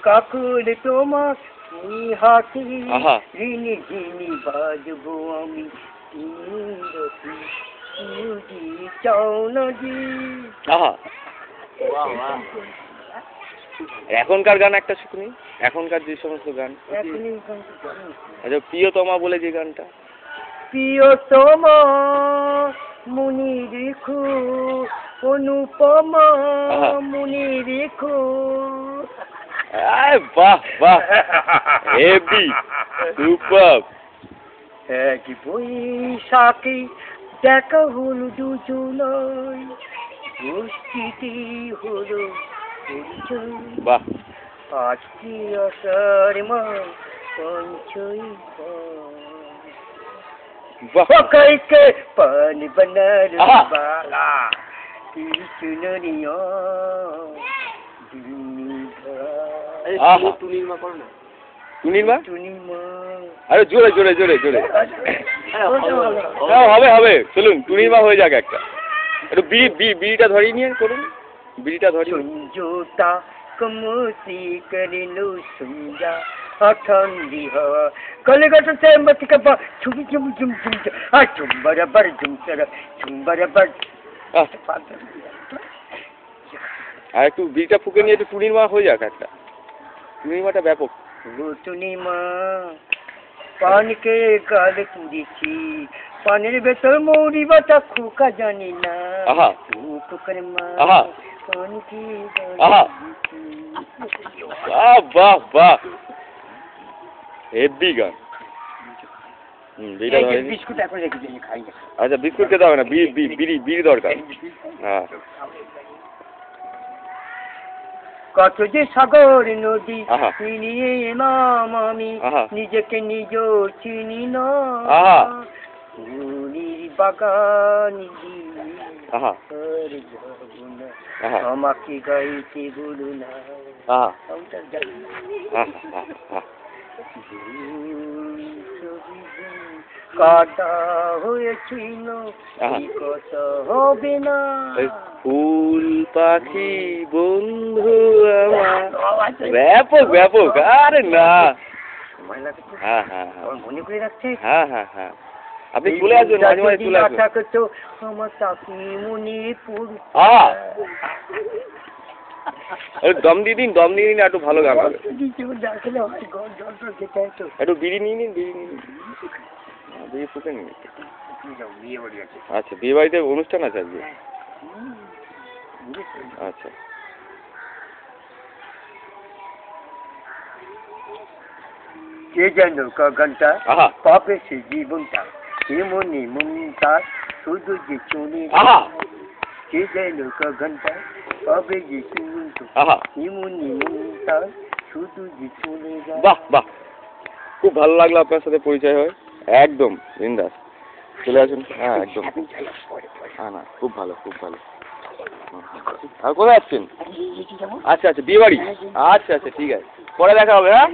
কাকুর তোমার হাতে ঋণী ঋণী বাজবো আমি চাও না জি। এখনকার গান একটা শুনি, এখনকার যে সমস্ত গান। আচ্ছা, প্রিয়তমা বলে যে গানটা। প্রিয়তমা মুনি রেখো অনুপমা মুনি রেখো। বাহ বাহ, হেভি, সুপার। এক বৈশাখে দেখা হলো দুজনায়, বস্তিতে হলো পরিচয়। বাহ। আজকে আষাঢ় মাস পঞ্চই पकड़ के पान बनारस वाला की चुनरिया আরে জোরে জোরে জোরে জোরে হবে হবে, চলুন টুনির মা হয়ে যাক একটা। একটু বিড়িটা ধরিয়ে নিয়ে করুন, বিড়িটা ধরিয়ে। জোতা কমসি করে লো সুন্দর ठंडी हवा कलेगट से मत कपा झुम झुम झुम झुम आ झुम्बर बर झुमसर झुम्बर बर। আর একটু বিড়িটা ফুকে নিয়ে একটু টুনির মা হয়ে যাক একটা। টুনির মাটা ব্যাপক। টুনি মা পান কে গাল তুলেছি, পানের ভেতর মৌরি বাটা খোকা জানি না। খোকার মা পান কে বাহ বাহ, হেভি গান। বিস্কুট এখন রেখে দিয়ে খাই। আচ্ছা, বিস্কুট খেতে হবে না, বিড়ি দরকার। হ্যাঁ। কত যে সাগর নদী নিয়ে এলাম আমি, নিজেকে নিজ চিনি না। ফুলের বাগান আমাকে গাইতে বলো না। কাটা হয়েছিল কথা হবে না। ফুল পাখি বন্ধু আমার, ব্যাপক ব্যাপক। আরে না, হ্যাঁ হ্যাঁ হ্যাঁ, মনে করে রাখছে। হ্যাঁ হ্যাঁ হ্যাঁ, আপনি চলে আসবেন, মাঝে মাঝে চলে আসবেন। আমার চাকরি মনে পড়ছে। দম দিয়ে দিন, দম দিয়ে দিন, একটু ভালো গান হবে। একটু বিড়ি নিয়ে নিন, বিড়ি নিয়ে নিন, বিড়ি ফুটে নিন। আচ্ছা, বিয়ে বাড়িতে অনুষ্ঠান আছে আজকে। আচ্ছা, কে যেন ঘন্টা পাপে সে জীবনটা এমনি মনটা শুধু যে চলে। কে যেন ঘন্টা পাবে যে জীবনটা এমনি মনটা শুধু যে চলে যায়। বাহ বাহ, খুব ভালো লাগলো আপনার সাথে পরিচয় হয়। একদম বিন্দাস, চলে আসুন। হ্যাঁ একদম, হ্যাঁ না, খুব ভালো খুব ভালো। আর কোথায় আসছেন? আচ্ছা আচ্ছা, বিয়ে বাড়ি। আচ্ছা আচ্ছা, ঠিক আছে, পরে দেখা হবে। হ্যাঁ।